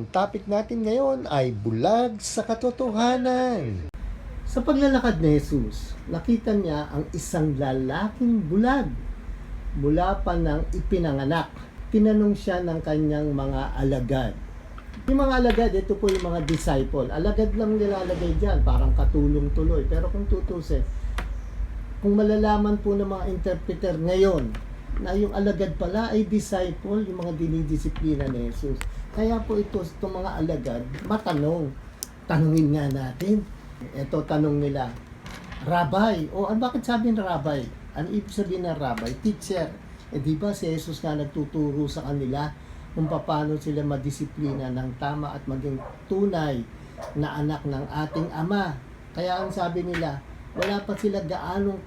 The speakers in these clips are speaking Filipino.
Ang topic natin ngayon ay bulag sa katotohanan. Sa paglalakad ni Jesus, nakita niya ang isang lalaking bulag mula pa nang ipinanganak. Tinanong siya ng kanyang mga alagad. Yung mga alagad, ito po yung mga disciple. Alagad lang nilalagay dyan, parang katulong tuloy. Pero kung tutusin, kung malalaman po ng mga interpreter ngayon, na yung alagad pala ay disciple, yung mga dinidisiplina ni Jesus. Kaya po itong mga alagad, matanong. Tanungin nga natin. Ito tanong nila, Rabbi, bakit sabi ng Rabbi? Ano ibig sabihin ng Rabbi? Teacher. Di ba si Jesus nga nagtuturo sa kanila kung paano sila madisiplina ng tama at maging tunay na anak ng ating Ama. Kaya ang sabi nila, wala pa sila gaanong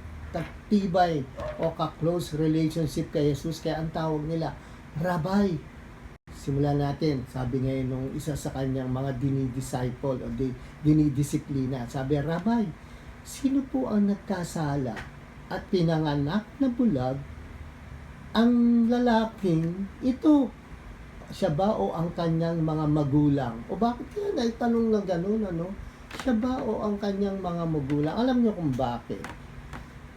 tibay o ka-close relationship kay Jesus, kaya ang tawag nila, Rabbi. Simulan natin, sabi ngayon nung isa sa kanyang mga dinidisciple o dinidisiplina, sabi, Rabbi, sino po ang nagkasala at pinanganak na bulag? Ang lalaking ito, siya ba o ang kanyang mga magulang? O bakit kaya naitanong na gano'n, ano? Siya ba o ang kanyang mga magulang? Alam niyo kung bakit?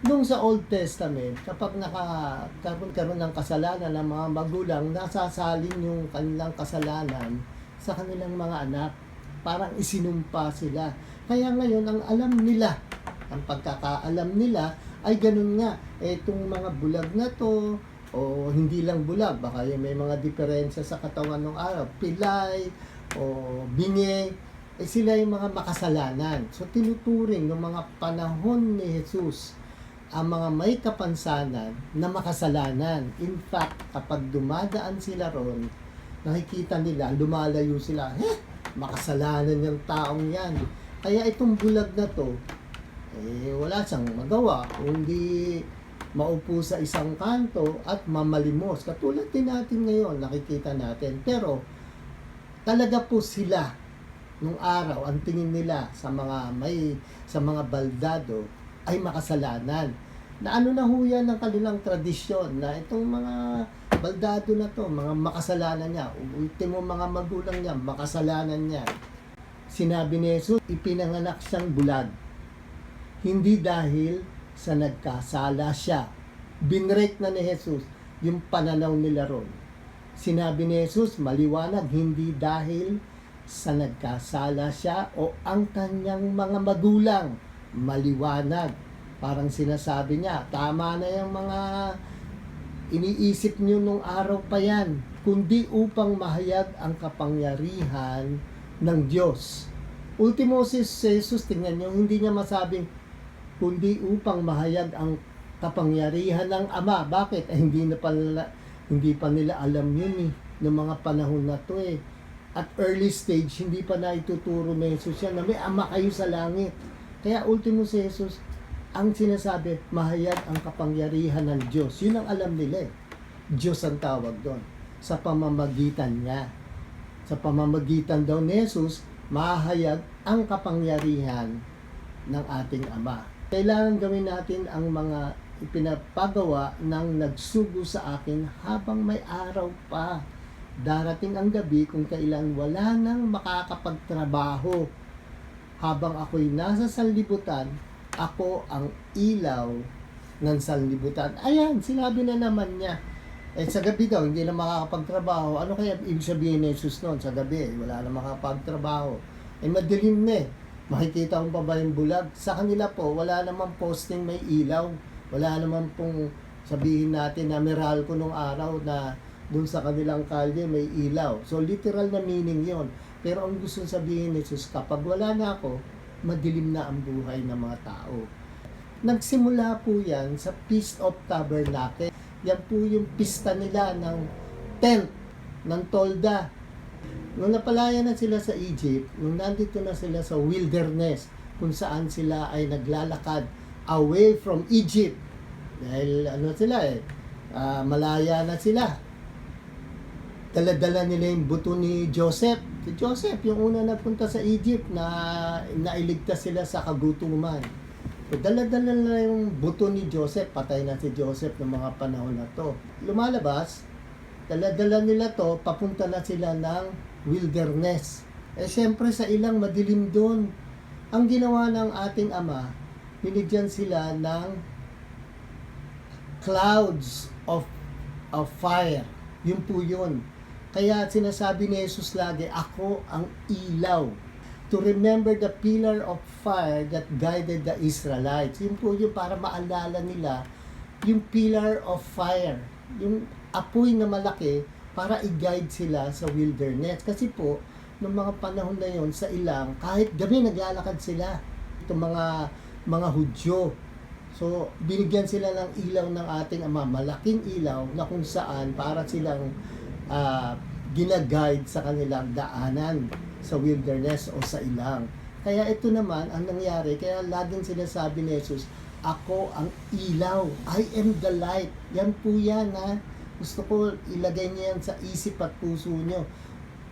Nung sa Old Testament, kapag nakakaroon ng kasalanan ng mga magulang, nasasalin yung kanilang kasalanan sa kanilang mga anak. Parang isinumpa sila. Kaya ngayon, ang alam nila, ang pagkakaalam nila, ay ganun nga. Itong mga bulag na to, o hindi lang bulag, baka yung may mga diferensya sa katawan ng araw, pilay, o bingi, sila yung mga makasalanan. So, tinuturing ng mga panahon ni Jesus ang mga may kapansanan na makasalanan. In fact, kapag dumadaan sila ron, nakikita nila, lumalayo sila, makasalanan yung taong yan. Kaya itong bulag na to, wala siyang magawa, kundi maupo sa isang kanto at mamalimos. Katulad din natin ngayon, nakikita natin. Pero, talaga po sila, nung araw, ang tingin nila sa mga baldado, ay makasalanan. Na ano na ho yan ng kanilang tradisyon, na itong mga baldado na to, mga makasalanan niya, ultimo mga magulang niya, makasalanan niya. Sinabi ni Jesus, ipinanganak siyang bulag. Hindi dahil sa nagkasala siya. Binrek na ni Jesus yung pananaw nila ron. Sinabi ni Jesus, maliwanag, hindi dahil sa nagkasala siya o ang kanyang mga magulang. Maliwanag. Parang sinasabi niya, tama na yung mga iniisip niyo nung araw pa yan, kundi upang mahayag ang kapangyarihan ng Diyos. Ultimo si Jesus, tingnan niyo, hindi niya masabing kundi upang mahayag ang kapangyarihan ng Ama. Bakit? Hindi pa nila alam yun ng mga panahon na to At early stage, hindi pa na ituturo ni Jesus yan na may Ama kayo sa langit. Kaya ultimo si Jesus, ang sinasabi, mahayag ang kapangyarihan ng Diyos. Yun ang alam nila Diyos ang tawag doon. Sa pamamagitan niya. Sa pamamagitan daw ni Jesus, mahayag ang kapangyarihan ng ating Ama. Kailangan gawin natin ang mga ipinapagawa ng nagsugo sa akin habang may araw pa. Darating ang gabi kung kailan wala nang makakapagtrabaho. Habang ako'y nasa sanlibutan, ako ang ilaw ng sanlibutan. Ayan, sinabi na naman niya. Sa gabi daw, hindi na makakapagtrabaho. Ano kaya ibig sabihin ni Jesus noon? Sa gabi, wala na makakapagtrabaho. Madilim na Makikita mo pa ba yung bulag? Sa kanila po, wala namang posting may ilaw. Wala naman pong sabihin natin na Meralco nung araw na dun sa kanilang kalye may ilaw. So, literal na meaning yon. Pero ang gusto sabihin ni Jesus, kapag wala na ako, madilim na ang buhay ng mga tao. Nagsimula po yan sa Feast of Tabernacle. Yan po yung pista nila ng tent, ng tolda. Nung napalaya na sila sa Egypt, nung nandito na sila sa wilderness, kung saan sila ay naglalakad away from Egypt. Dahil malaya na sila. Dala-dala nila yung buto ni Joseph. Si Joseph, yung una nagpunta sa Egypt na nailigtas sila sa kagutuman. So, dala-dala na yung buto ni Joseph. Patay na si Joseph ng mga panahon na to. Lumalabas, dala-dala nila to, papunta na sila ng wilderness. Siyempre sa ilang madilim doon. Ang ginawa ng ating Ama, binigyan sila ng clouds of fire. Yun po yun. Kaya sinasabi ni Jesus lagi, ako ang ilaw. To remember the pillar of fire that guided the Israelites. Yun po yun para maalala nila yung pillar of fire. Yung apoy na malaki para i-guide sila sa wilderness. Kasi po, noong mga panahon na yon sa ilang, kahit gabi naglalakad sila. Itong mga Hudyo. So, binigyan sila ng ilaw ng ating Ama, malaking ilaw na kung saan para silang ginaguide sa kanilang daanan sa wilderness o sa ilang. Kaya ito naman ang nangyari, kaya laging sinasabi ni Jesus, ako ang ilaw, I am the light. Yan po yan ha. Gusto ko ilagay niya yan sa isip at puso nyo.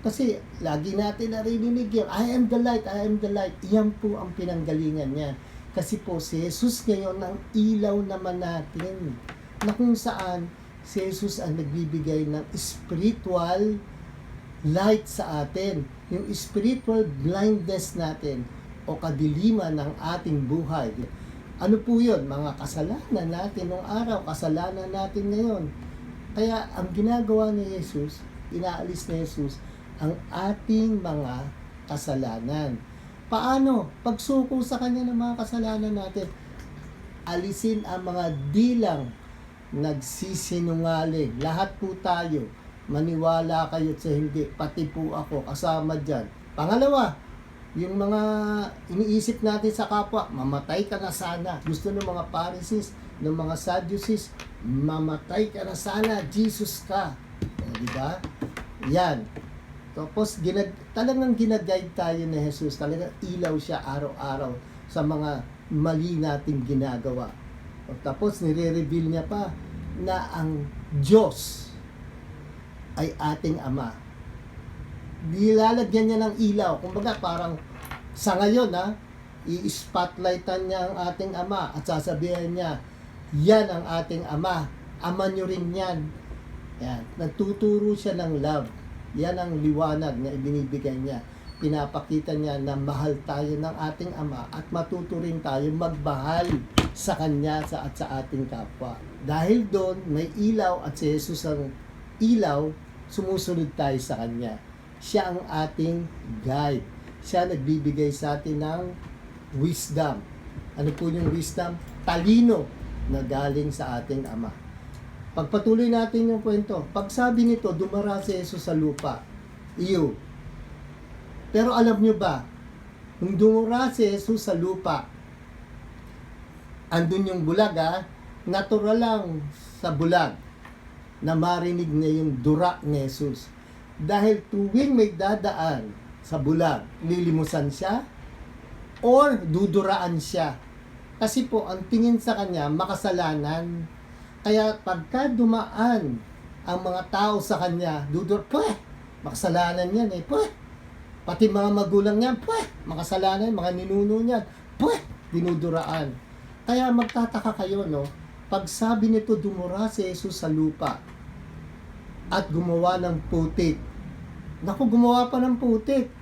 Kasi lagi natin narinig yan, I am the light, I am the light. Yan po ang pinanggalingan niya. Kasi po si Jesus ngayon ang ilaw naman natin. Na kung saan si Jesus ang nagbibigay ng spiritual light sa atin. Yung spiritual blindness natin o kadiliman ng ating buhay. Ano po yun? Mga kasalanan natin nung araw, kasalanan natin ngayon. Kaya ang ginagawa ni Jesus, inaalis ni Jesus, ang ating mga kasalanan. Paano? Pagsuko sa Kanya ng mga kasalanan natin, alisin ang mga dilang nagsisinungaling. Lahat po tayo, maniwala kayo sa hindi, pati po ako, kasama dyan. Pangalawa, yung mga iniisip natin sa kapwa, mamatay ka na sana. Gusto ng mga Pharisees, ng mga Sadducees, mamatay ka na sana, Jesus ka. Di ba? Yan. Tapos talagang ginaguide tayo ni Jesus, talagang ilaw siya araw-araw sa mga mali nating ginagawa. Tapos nire-reveal niya pa na ang Diyos ay ating Ama. Nilalagyan niya ng ilaw. Kumbaga parang sa ngayon i-spotlightan niya ang ating Ama at sasabihin niya, yan ang ating Ama. Ama niyo rin yan. Yan. Nagtuturo siya ng love. Yan ang liwanag na ibinibigay niya. Pinapakita niya na mahal tayo ng ating Ama at matuto rin tayo magmahal sa Kanya at sa ating kapwa. Dahil doon, may ilaw at si Jesus ang ilaw, sumusunod tayo sa Kanya. Siya ang ating guide. Siya nagbibigay sa atin ng wisdom. Ano po yung wisdom? Talino na galing sa ating Ama. Pagpatuloy natin yung kwento. Pag sabi nito, dumara si Jesus sa lupa. Iyo. Pero alam nyo ba, nung dumara si Jesus sa lupa, andun yung bulag natural lang sa bulag na marinig niya yung dura ni Jesus. Dahil tuwing may dadaan sa bulag, lilimusan siya or duduraan siya. Kasi po, ang tingin sa kanya, makasalanan. Kaya pagka dumaan ang mga tao sa kanya, makasalanan yan pati mga magulang niyan, makasalanan, mga ninuno niyan, dinuduraan. Kaya magtataka kayo, no? Pag sabi nito, dumura si Jesus sa lupa at gumawa ng putik. Naku, gumawa pa ng putik.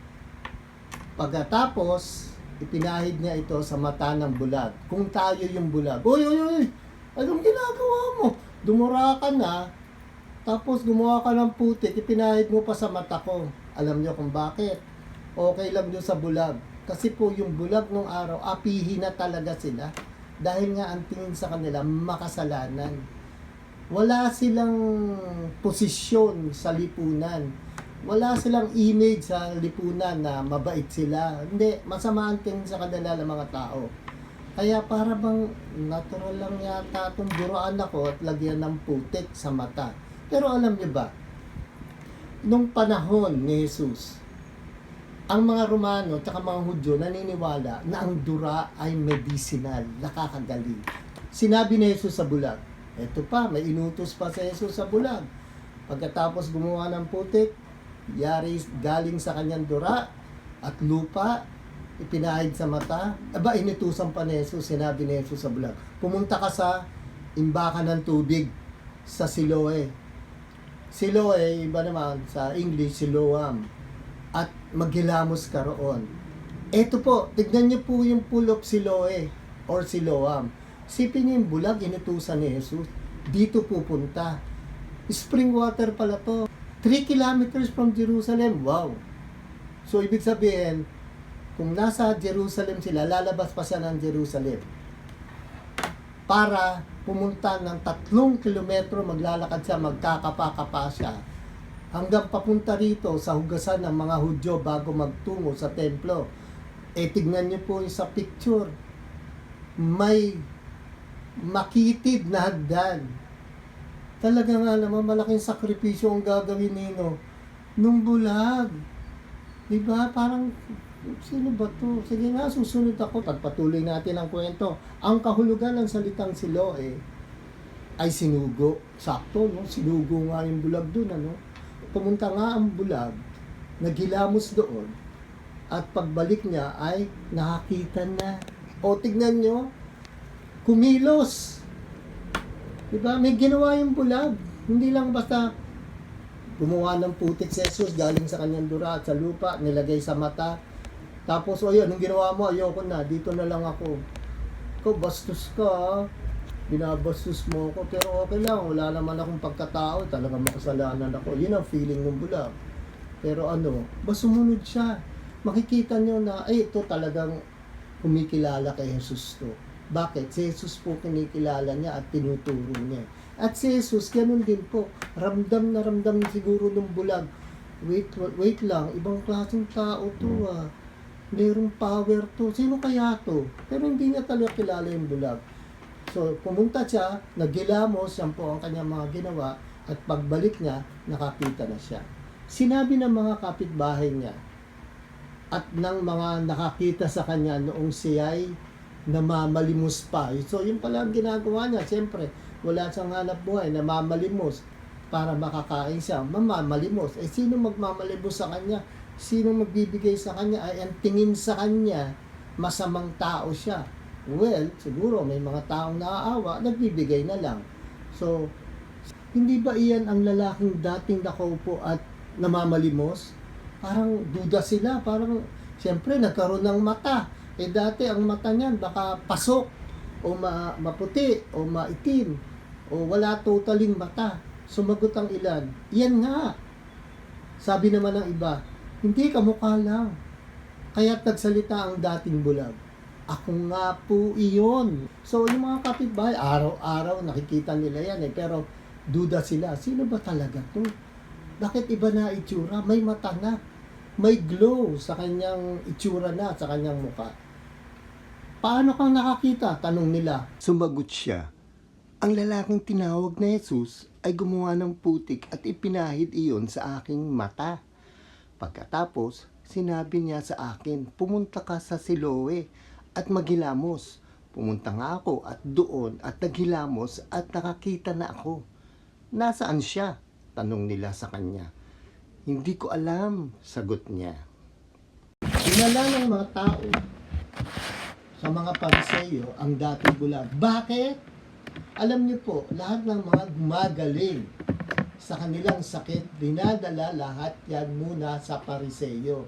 Pagkatapos, ipinahid niya ito sa mata ng bulag. Kung tayo yung bulag, oy, anong ginagawa mo? Dumura ka na, tapos gumawa ka ng putik, ipinahid mo pa sa mata ko. Alam niyo kung bakit? Okay lang yun sa bulag. Kasi po yung bulag nung araw, apihin na talaga sila. Dahil nga ang tingin sa kanila, makasalanan. Wala silang posisyon sa lipunan. Wala silang image sa lipunan na mabait sila. Hindi, masama ang tingin sa kanila ng mga tao. Kaya para bang natural lang yata itong duruan ako at lagyan ng putik sa mata. Pero alam niyo ba, nung panahon ni Jesus, ang mga Romano at mga Hudyo naniniwala na ang dura ay medicinal, nakakagaling. Sinabi ni Jesus sa bulag, eto pa, may inutos pa sa Jesus sa bulag. Pagkatapos gumawa ng putik, yari galing sa kanyang dura at lupa, ipinahid sa mata. Inutusan pa ni Jesus, sinabi ni Jesus sa bulag, pumunta ka sa imbakan ng tubig sa Siloe. Siloe, iba naman sa English, Siloam. at maghilamos ka roon. Ito po, tignan niyo po yung pool of Siloe or Siloam. Sipin niyo yung bulag, inutusan ni Jesus. Dito pupunta. Spring water pala to. 3 kilometers from Jerusalem. Wow! So, ibig sabihin, kung nasa Jerusalem sila, lalabas pa siya ng Jerusalem. Para pumunta ng 3 kilometro, maglalakad siya, magkakapa-kapa siya. Hanggang papunta rito sa hugasan ng mga Hudyo bago magtungo sa templo. Tignan niyo po yung sa picture. May makitid na hagdan. Talaga nga naman, malaking sakripisyo ang gagawin nino nung bulag. Diba? Parang, sino ba to? Sige nga, susunod ako. Pagpatuloy natin ang kwento. Ang kahulugan ng salitang Siloe ay sinugo. Sakto, no? Sinugo nga yung bulag dun, ano? Pumunta nga ang bulag, naghilamos doon, at pagbalik niya ay nakakita na. O, tignan nyo, kumilos. Diba? May ginawa yung bulag. Hindi lang basta gumawa ng putik si Jesus galing sa kanyang dura at sa lupa, nilagay sa mata. Tapos, o yun, anong ginawa mo? Ayoko na, dito na lang ako. Ikaw, bastos ka. Binabastos mo ako. Pero okay lang, wala naman akong pagkatao. Talagang makasalanan ako. Yun ang feeling ng bulag. Pero ano, sumunod siya. Makikita nyo na, ay, ito talagang kumikilala kay Jesus to. Bakit? Si Jesus po kinikilala niya at tinuturo niya. At si Jesus, ganun din po. Ramdam na ramdam siguro ng bulag. Wait lang, ibang klaseng tao to ah. Mayroong power to. Sino kaya to? Pero hindi niya talaga kilala yung bulag. So, pumunta siya, naghilamos, yan po ang kanyang mga ginawa, at pagbalik niya, nakakita na siya. Sinabi ng mga kapitbahay niya, at ng mga nakakita sa kanya noong siya'y namamalimos pa. So, yun pala ang ginagawa niya. Siyempre, wala siyang hanap buhay, namamalimos para makakain siya. Mamamalimos. Sino magmamalimos sa kanya? Sino magbibigay sa kanya? Ay, ang tingin sa kanya, masamang tao siya. Well, siguro may mga taong naaawa, nagbibigay na lang. So, hindi ba iyan ang lalaking dating nakaupo at namamalimos? Parang duda sila, parang siyempre nagkaroon ng mata. Dati ang mata niyan baka pasok o maputi o maitim o wala totaling mata. Sumagot ang ilan, yan nga. Sabi naman ng iba, hindi, kamukha lang. Kaya't nagsalita ang dating bulag. Ako nga po iyon. So yung mga kapitbahay, araw-araw nakikita nila yan pero duda sila. Sino ba talaga to? Bakit iba na itsura? May mata na. May glow sa kanyang itsura na, sa kanyang mukha. Paano kang nakakita? Tanong nila. Sumagot siya, ang lalaking tinawag na Jesus ay gumawa ng putik at ipinahid iyon sa aking mata. Pagkatapos, sinabi niya sa akin, pumunta ka sa Siloe at maghilamos. Pumunta nga ako at doon at naghilamos at nakakita na ako. Nasaan siya? Tanong nila sa kanya. Hindi ko alam, sagot niya. Dinala ng mga tao sa mga Pariseyo ang dating bulag. Bakit? Alam niyo po, lahat ng mga gumagaling sa kanilang sakit, dinadala lahat yan muna sa Pariseyo.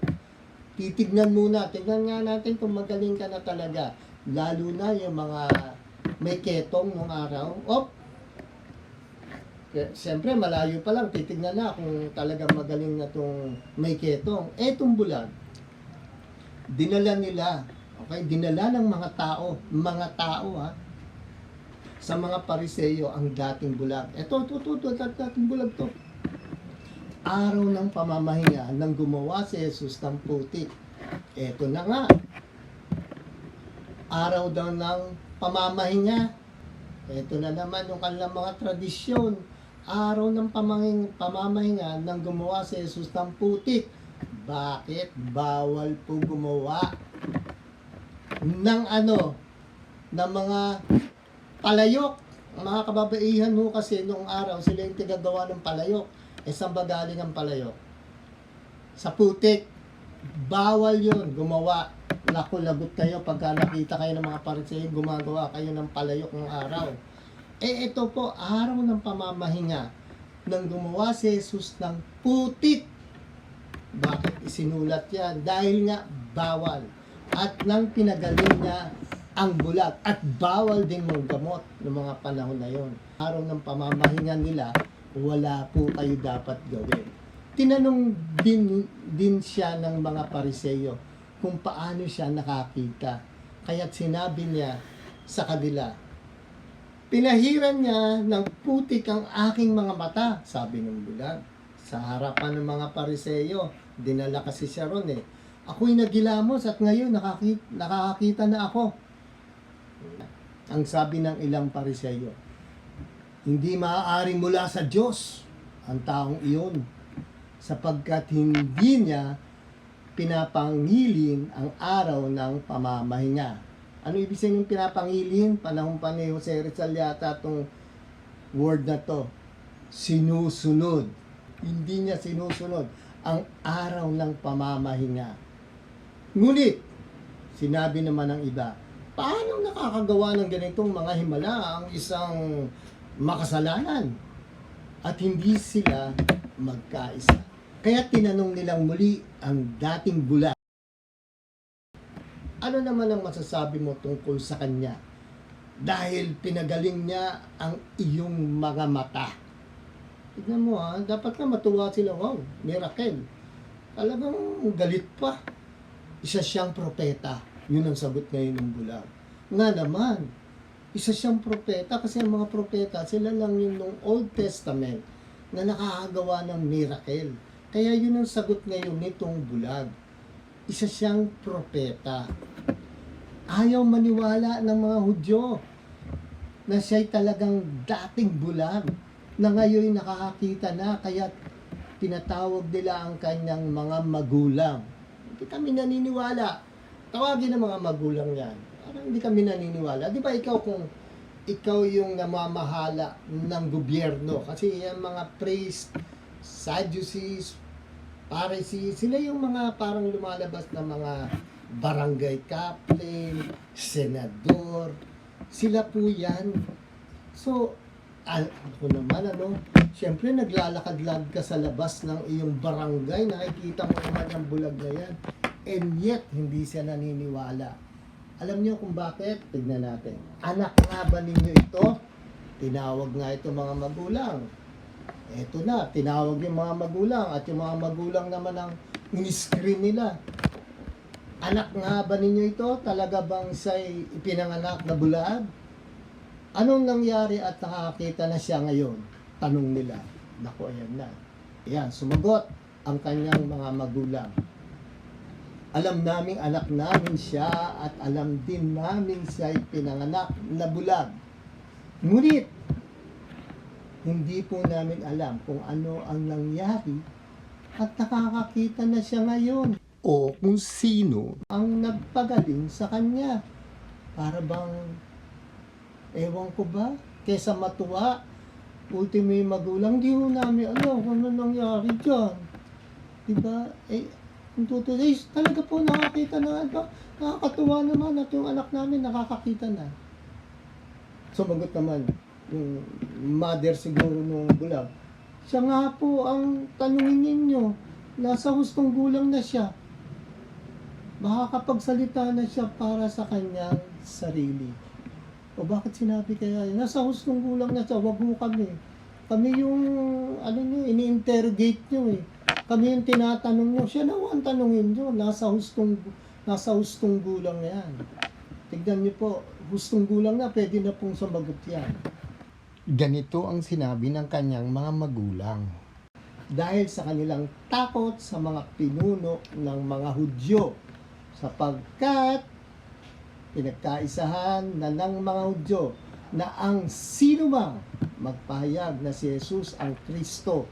Titignan muna, tignan nga natin kung magaling ka na talaga. Lalo na yung mga may ketong nung araw. Siyempre, malayo pa lang, titignan na kung talagang magaling na itong may ketong. Etong bulag, dinala nila, okay, dinala ng mga tao ha, sa mga Pariseyo ang dating bulag. Ito, dating bulag to. Araw ng pamamahinga nang gumawa si Jesus ng putik. Ito na nga. Araw daw ng pamamahinga. Ito na naman yung kanilang mga tradisyon. Araw ng pamamahinga nang gumawa si Jesus ng putik. Bakit? Bawal po gumawa ng ng mga palayok. Mga kababaihan ho kasi noong araw sila yung tigagawa ng palayok. Saan ba galing ang palayok? Sa putik. Bawal yun gumawa. Naku, lagot kayo pagka nakita kayo ng mga Pariseyo, gumagawa kayo ng palayok ng araw. Ito po, araw ng pamamahinga nang gumawa si Jesus ng putik. Bakit isinulat yan dahil nga bawal. At nang pinagaling niya ang bulag at bawal din ng gamot ng mga panahon na yon. Araw ng pamamahinga nila, wala po kayo dapat gawin. Tinanong din siya ng mga Pariseyo kung paano siya nakakita. Kaya't sinabi niya sa kanila, pinahiran niya ng putik ang aking mga mata, sabi ng bulag. Sa harapan ng mga Pariseyo, dinala kasi siya ron eh. Ako'y nagilamos at ngayon nakakakita na ako. Ang sabi ng ilang Pariseyo, hindi maaaring mula sa Diyos ang taong iyon sapagkat hindi niya pinapangilin ang araw ng pamamahinga. Ano ibig sabihin ng pinapangilin? Panahon pa ni Jose Rizal yata itong word na to. Sinusunod. Hindi niya sinusunod ang araw ng pamamahinga. Ngunit, sinabi naman ng iba, paano nakakagawa ng ganitong mga himala ang isang makasalanan? At hindi sila magkaisa. Kaya tinanong nilang muli ang dating bulag. Ano naman ang masasabi mo tungkol sa kanya? Dahil pinagaling niya ang iyong mga mata. Tignan mo dapat na matuwa sila. Wow, miracle. Talagang galit pa. Isa siyang propeta. Yun ang sagot ngayon ng bulag. Nga naman, isa siyang propeta kasi ang mga propeta, sila lang yung nung Old Testament na nakakagawa ng miracle. Kaya yun ang sagot ngayon nitong bulag. Isa siyang propeta. Ayaw maniwala ng mga Hudyo na siya'y talagang dating bulag na ngayon nakakakita na kaya tinatawag nila ang kanyang mga magulang. Hindi kami naniniwala. Tawagin ng mga magulang yan. Parang hindi kami naniniwala. Di ba ikaw kung ikaw yung namamahala ng gobyerno? Kasi yung mga priest, Sadducees, Pharisees, sila yung mga parang lumalabas na mga barangay captain, senador. Sila po yan. So, ako naman siyempre naglalakad-lad ka sa labas ng iyong barangay, nakikita mo naman ang bulag na yan. And yet, hindi siya naniniwala. Alam niyo kung bakit? Tignan natin. Anak nga ba ninyo ito? Tinawag nga ito mga magulang. Eto na, tinawag yung mga magulang at yung mga magulang naman ang in-screen nila. Anak nga ba ninyo ito? Talaga bang siya'y ipinanganak na bulag? Anong nangyari at nakakita na siya ngayon? Tanong nila. Naku, ayan na. Ayan, sumagot ang kanyang mga magulang. Alam naming anak namin siya at alam din namin siya'y pinanganak na bulag. Ngunit, hindi po namin alam kung ano ang nangyari at nakakakita na siya ngayon. O kung sino ang nagpagaling sa kanya. Para bang ewan ko ba, kesa matuwa, ultimo yung magulang, di ho namin alam kung ano nangyari dyan. Diba? Kung tutuloy, talaga po nakakita na, nakakatuwa naman at yung anak namin nakakakita na. Sumagot naman, yung mother siguro nung bulag, siya nga po ang tanungin ninyo, nasa hustong gulang na siya. Makakapagsalita na siya para sa kanyang sarili. O bakit sinabi kaya yun? Nasa hustong gulang na siya, wag mo kami. Kami yung, ini-interrogate nyo eh. Kami yung tinatanong nyo. Siya na ang tanongin nyo. Nasa hustong gulang na yan. Tignan nyo po, hustong gulang na, pwede na pong sumagot yan. Ganito ang sinabi ng kanyang mga magulang. Dahil sa kanilang takot sa mga pinuno ng mga Hudyo, sapagkat pinagkaisahan na ng mga Hudyo na ang sino mang magpahayag na si Jesus ang Kristo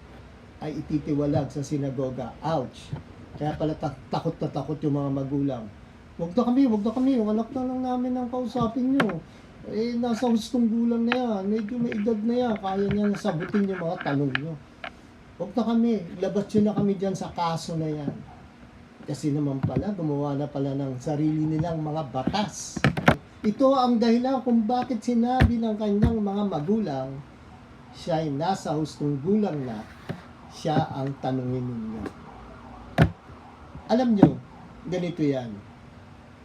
ay ititiwalag sa sinagoga. Ouch! Kaya pala takot na takot yung mga magulang. Wag na kami, yung anak na lang namin ang kausapin nyo. Nasa hustong gulang na yan, medyo may edad na yan, kaya niya sabutin yung mga tanong nyo. Wag na kami, labas yun na kami dyan sa kaso na yan. Kasi naman pala, gumawa na pala ng sarili nilang mga batas. Ito ang dahilan kung bakit sinabi ng kanyang mga magulang, siya ay nasa hustong gulang na, siya ang tanungin ninyo. Alam nyo, ganito yan.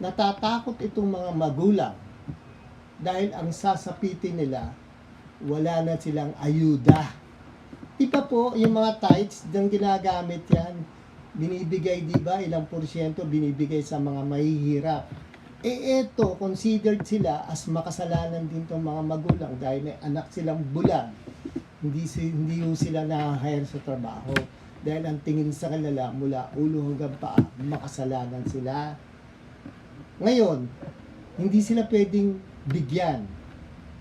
Natatakot itong mga magulang dahil ang sasapitin nila, wala na silang ayuda. Iba po, yung mga tithes, dang ginagamit yan. Binibigay, di ba, ilang porsyento binibigay sa mga mahihirap. Eto, considered sila as makasalanan din tong mga magulang dahil may anak silang bulag. Hindi yung sila na-hire sa trabaho. Dahil ang tingin sa kanila mula ulo hanggang paa, makasalanan sila. Ngayon, hindi sila pwedeng bigyan.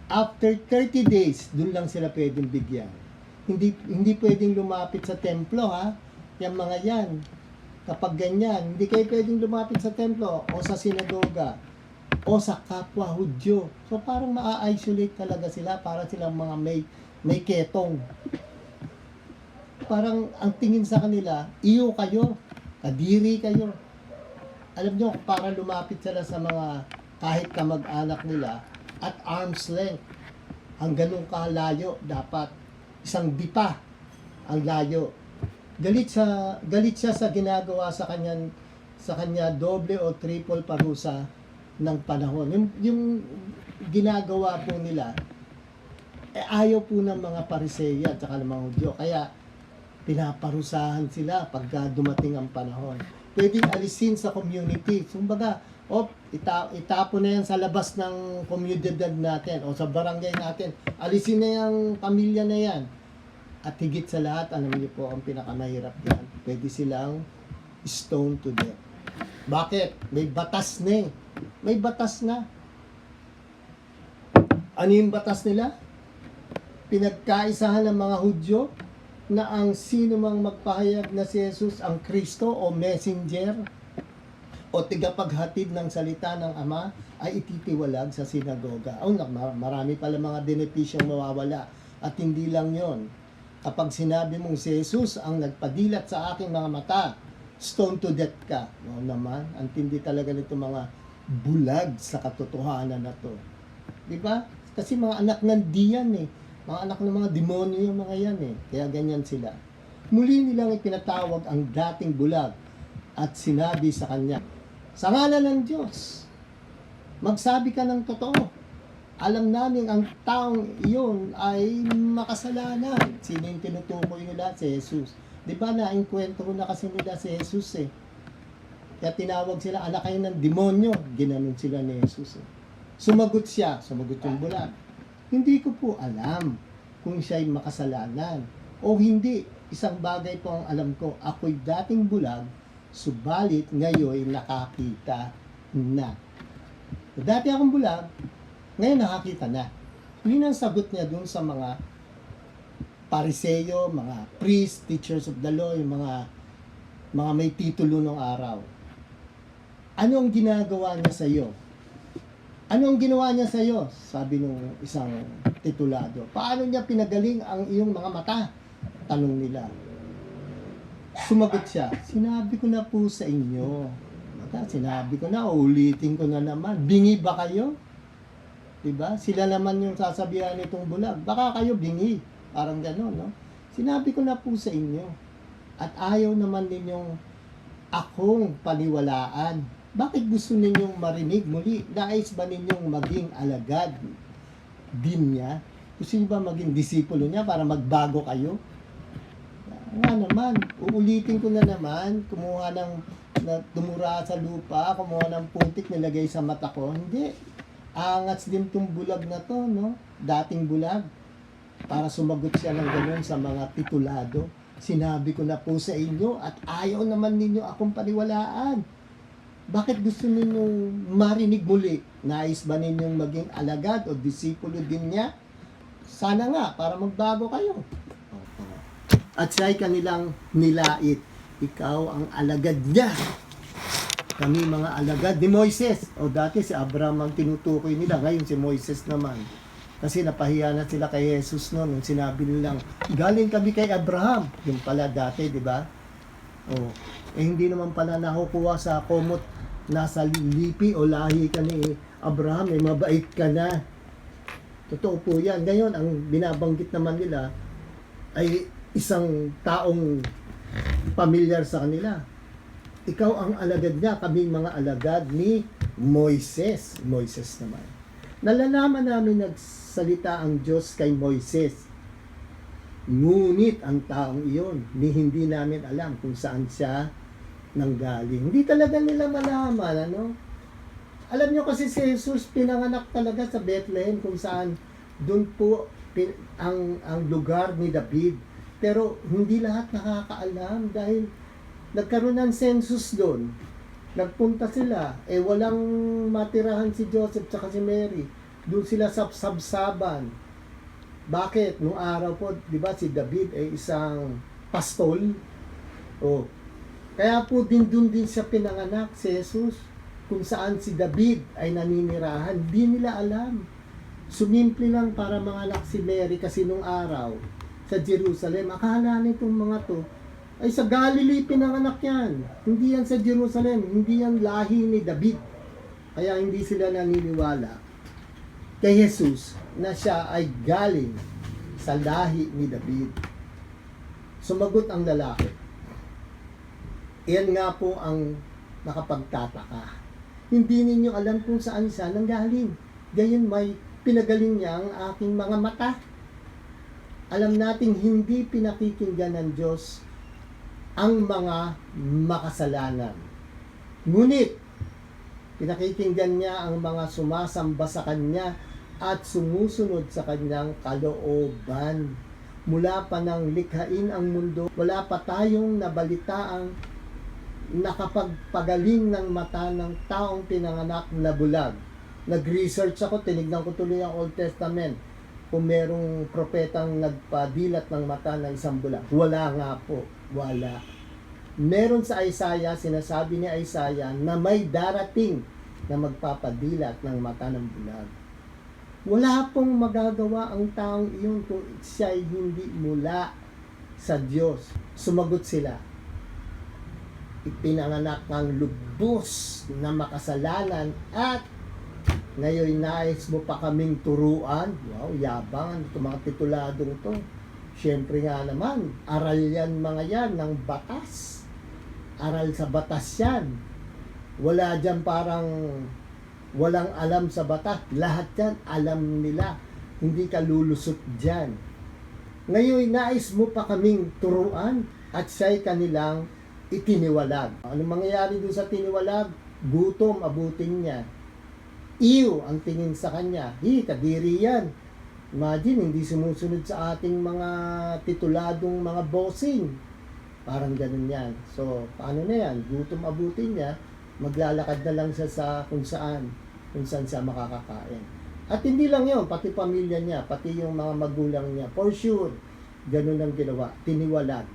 After 30 days, dun lang sila pwedeng bigyan. Hindi pwedeng lumapit sa templo, ha? Yung mga yan. Kapag ganyan, hindi kayo pwedeng lumapit sa templo o sa sinagoga o sa kapwa Hudyo. So parang ma-isolate talaga sila para silang mga may ketong. Parang ang tingin sa kanila, iyo kayo, kadiri kayo. Alam nyo, para lumapit sila sa mga kahit kamag-anak nila at arm's length. Ang ganun kalayo, dapat isang dipa ang layo. Galit siya sa ginagawa sa kanya doble o triple parusa ng panahon. Yung ginagawa po nila, ayaw po ng mga Pariseo at saka ng mga Hudyo. Kaya pinaparusahan sila pagka dumating ang panahon. Pwedeng alisin sa community. Kumbaga, itapon na yan sa labas ng komunidad natin o sa barangay natin. Alisin na yung pamilya na yan. At higit sa lahat, alam niyo po, ang pinakamahirap yan, pwede silang stone to death. Bakit? May batas na eh. May batas na. Ano yung batas nila? Pinagkaisahan ng mga Hudyo na ang sino mang magpahayag na si Jesus ang Kristo o messenger o tigapaghatid ng salita ng Ama ay ititiwalag sa sinagoga. Marami pala mga benepisyong mawawala. At hindi lang yon. Kapag sinabi mong si Jesus ang nagpadilat sa aking mga mata, stone to death ka. No naman, ang tindi talaga nito mga bulag sa katotohanan na to. Diba? Kasi mga anak ng diyan eh. Mga anak ng mga demonyo yung mga yan eh. Kaya ganyan sila. Muli nilang ipinatawag ang dating bulag at sinabi sa kanya, sa ngalan ng Diyos, magsabi ka ng totoo. Alam namin ang taong iyon ay makasalanan. Sino yung tinutukoy nila? Si Jesus. Di ba na-enkwentro na kasi nila si Jesus eh. Kaya tinawag sila, anak kayo ng demonyo. Ginanon sila ni Jesus eh. Sumagot siya, sumagot yung bulag. Hindi ko po alam kung siya'y makasalanan o hindi. Isang bagay po ang alam ko. Ako'y dating bulag, subalit ngayon nakakita na. Dati akong bulag, ngayon nakakita na. Yun ang sagot niya dun sa mga Pariseo, mga priest, teachers of the law, yung mga may titulo ng araw. Ano ang ginagawa niya sa iyo? Ano ang ginawa niya sa iyo? Sabi nung isang titulado. Paano niya pinagaling ang iyong mga mata? Tanong nila. Sumagot siya, sinabi ko na po sa inyo. Sinabi ko na, ulitin ko na naman. Bingi ba kayo? Diba? Sila naman yung sasabihan nitong bulag. Baka kayo bingi. Parang gano'n, no? Sinabi ko na po sa inyo. At ayaw naman ninyong akong paniwalaan. Bakit gusto ninyong marinig muli? Nais ba ninyong maging alagad din niya? Gusto niyo ba maging disipulo niya para magbago kayo? Nga naman, uulitin ko na naman, tumura sa lupa, kumuha ng putik, nilagay sa mata ko. Hindi. Angats din tong bulag na to, no? Dating bulag. Para sumagot siya ng gano'n sa mga titulado. Sinabi ko na po sa inyo at ayaw naman ninyo akong paniwalaan. Bakit gusto ninyong marinig muli? Nais ba ninyong maging alagad o disipulo din niya? Sana nga, para magbago kayo. At siya'y kanilang nilait. Ikaw ang alagad niya. Kami mga alagad ni Moises. O dati si Abraham ang tinutukoy nila. Ngayon si Moises naman. Kasi napahiya na sila kay Jesus noon. Nung sinabi nilang, galing kami kay Abraham. Yung pala dati, di ba? O, hindi naman pala nakukuha sa komot nasa lipi o lahi ka ni Abraham. Mabait ka na. Totoo po yan. Ngayon, ang binabanggit naman nila ay isang taong pamilyar sa kanila. ikaw ang alagad niya, kaming mga alagad ni Moises. Moises naman. Nalalaman namin nagsalita ang Diyos kay Moises. Ngunit ang taong iyon, hindi namin alam kung saan siya nanggaling. Hindi talaga nila malaman, ano? Alam nyo kasi si Jesus pinanganak talaga sa Bethlehem kung saan doon po ang lugar ni David. Pero hindi lahat nakakaalam dahil nagkaroon ng census doon. Nagpunta sila, walang matirahan si Joseph at si Mary. Doon sila sabsaban. Bakit? Noong araw po, di ba, si David ay isang pastol. Oh. Kaya po doon din siya pinanganak, si Jesus. Kung saan si David ay naninirahan, di nila alam. Sumimple lang para manganak si Mary kasi noong araw sa Jerusalem. Akala nitong mga to, ay sa Galilee pinanganak yan. Hindi yan sa Jerusalem, hindi yan lahi ni David. Kaya hindi sila naniniwala kay Jesus na siya ay galing sa lahi ni David. Sumagot ang lalaki. Iyan nga po ang nakapagtataka. Hindi ninyo alam kung saan siya nanggaling. Gayon may pinagaling niya ang aking mga mata. Alam nating hindi pinakikinggan ng Diyos ang mga makasalanan. Ngunit, pinakikinggan niya ang mga sumasamba sa Kanya at sumusunod sa Kanyang kalooban. Mula pa nang likhain ang mundo, wala pa tayong nabalitaang nakapagpagaling ng mata ng taong pinanganak na bulag. Nag-research ako, tinignan ko tuloy ang Old Testament kung merong propetang nagpadilat ng mata ng isang bulag. Wala nga po. Wala. Meron sa Isaiah, sinasabi ni Isaiah na may darating na magpapadilat ng mata ng bulag. Wala pong magagawa ang taong iyon kung siya'y hindi mula sa Diyos. Sumagot sila. Ipinanganak ng lubos na makasalanan at ngayon nais mo pa kaming turuan. Wow, yabang. Ito mga tituladong to. Siyempre nga naman, aral yan mga yan ng batas. Aral sa batas yan. Wala dyan parang walang alam sa batas. Lahat yan alam nila. Hindi ka lulusot dyan. Ngayon, nais mo pa kaming turuan at siya'y kanilang itiniwalag. Anong mangyayari dun sa tiniwalag? Gutom, abutin niya. Iyo ang tingin sa kanya. Kadiri yan. Imagine, hindi sumusunod sa ating mga tituladong mga bossing. Parang ganun yan. So, paano na yan? Gutom abutin niya, maglalakad na lang siya sa kung saan siya makakakain. At hindi lang yun, pati pamilya niya, pati yung mga magulang niya. For sure, ganun ang ginawa. Tiniwalag.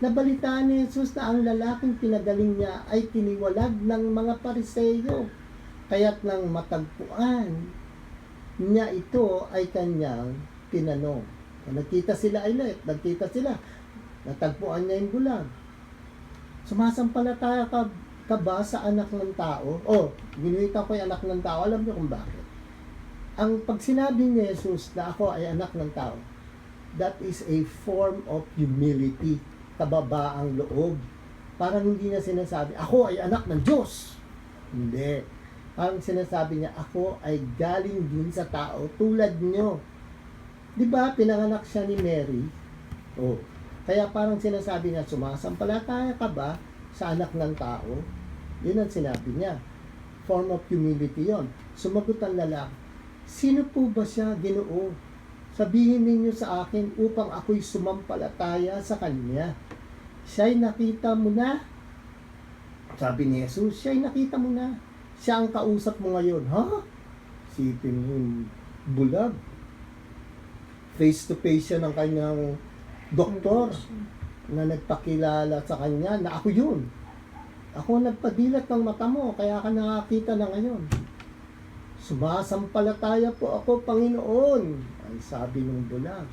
Nabalitaan ni Jesus na ang lalaking pinagaling niya ay tiniwalag ng mga Pariseyo. Kaya't nang matagpuan niya ito ay kanyang tinanong. Nagkita sila nagkita sila. Natagpuan niya yung bulag. Sumasampalataya ka ba sa anak ng tao? Ginuhita ko yung anak ng tao. Alam niyo kung bakit? Ang pag sinabi ni Jesus na ako ay anak ng tao, that is a form of humility. Kababaang loob. Parang hindi niya sinasabi, ako ay anak ng Diyos. Hindi. Parang sinasabi niya, ako ay galing din sa tao tulad niyo. Di ba, pinanganak siya ni Mary? Kaya parang sinasabi niya, sumasampalataya ka ba sa anak ng tao? Yun ang sinabi niya. Form of humility yon. Sumagot ang lalaki, sino po ba siya, Ginoo? Sabihin ninyo sa akin upang ako'y sumampalataya sa Kanya. Siya'y nakita mo na. Sabi ni Jesus, siya'y nakita mo na. Siya ang kausap mo ngayon. Sipin mo yung bulag. Face to face siya ng kanyang doktor na nagpakilala sa kanya na ako yun. Ako nagpadilat ng mata mo, kaya ka nakakita na ngayon. Sumasampalataya po ako, Panginoon. Ay sabi ng bulag.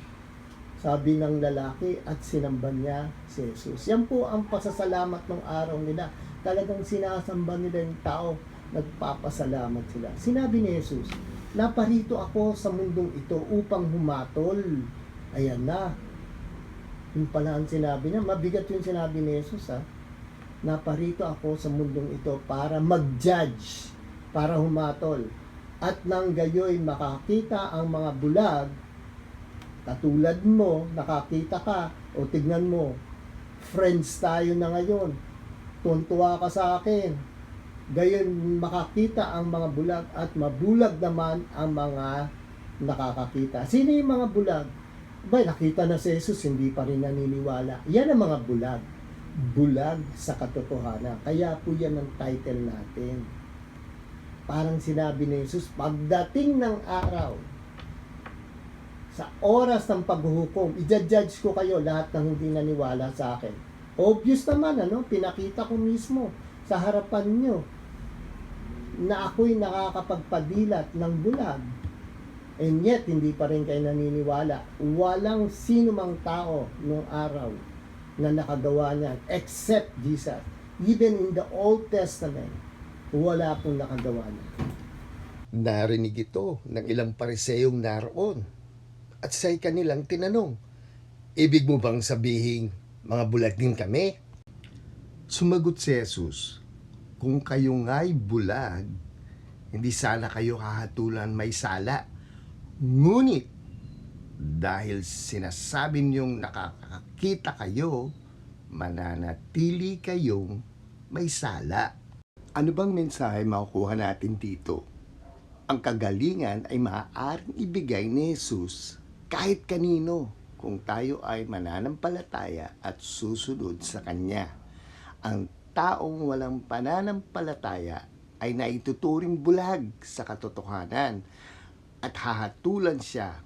Sabi ng lalaki at sinamba niya si Jesus. Yan po ang pasasalamat ng araw nila. Talagang sinasamba nila yung tao, nagpapasalamat sila. Sinabi ni Jesus, naparito ako sa mundong ito upang humatol. Ayan na. Yung pala ang sinabi niya, mabigat yung sinabi ni Jesus naparito ako sa mundong ito para mag-judge, para humatol. At nang gayoy makakita ang mga bulag, katulad mo, nakakita ka, o tignan mo, friends tayo na ngayon, tuntua ka sa akin. Gayon makakita ang mga bulag at mabulag naman ang mga nakakakita. Sino yung mga bulag? Bay, nakita na si Jesus, hindi pa rin naniniwala. Yan ang mga bulag. Bulag sa katotohanan. Kaya po yan ang title natin. Parang sinabi ni Jesus, pagdating ng araw, sa oras ng paghuhukom, i-judge ko kayo lahat ng hindi naniwala sa akin. Obvious naman, pinakita ko mismo sa harapan nyo na ako'y nakakapagpadilat ng bulag. And yet, hindi pa rin kayo naniniwala. Walang sino mang tao noong araw na nakagawa niyan except Jesus. Even in the Old Testament, wala pong nakagawa niyan. Narinig ito ng ilang pariseyong naroon at sa'y kanilang tinanong, ibig mo bang sabihin mga bulag din kami? Sumagot si Jesus, kung kayo nga'y bulag, hindi sana kayo hahatulan may sala. Ngunit, dahil sinasabi niyong nakakakita kayo, mananatili kayong may sala. Ano bang mensahe makukuha natin dito? Ang kagalingan ay maaaring ibigay ni Jesus kahit kanino kung tayo ay mananampalataya at susunod sa Kanya. Ang taong walang pananampalataya ay naituturing bulag sa katotohanan at hahatulan siya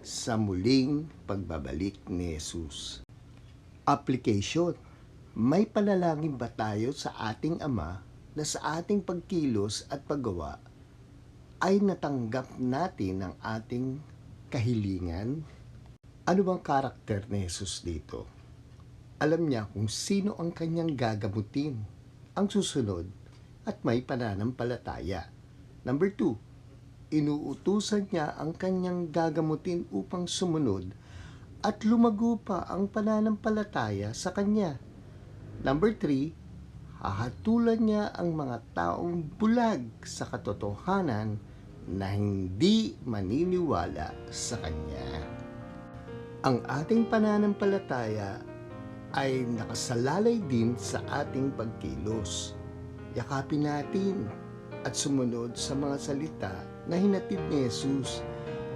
sa muling pagbabalik ni Jesus. Application. May panalangin ba tayo sa ating Ama na sa ating pagkilos at paggawa ay natanggap natin ang ating kahilingan? Ano bang karakter ni Jesus dito? Alam niya kung sino ang kanyang gagamutin, ang susunod at may pananampalataya. Number 2, inuutusan niya ang kanyang gagamutin upang sumunod at lumago pa ang pananampalataya sa kanya. Number 3, hahatulan niya ang mga taong bulag sa katotohanan na hindi maniniwala sa kanya. Ang ating pananampalataya ay nakasalalay din sa ating pagkilos. Yakapin natin at sumunod sa mga salita na hinatid ni Jesus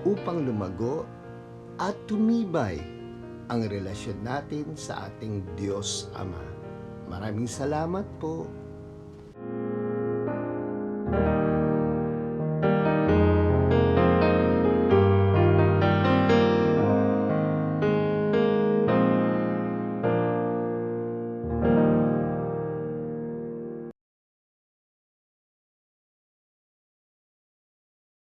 upang lumago at tumibay ang relasyon natin sa ating Diyos Ama. Maraming salamat po.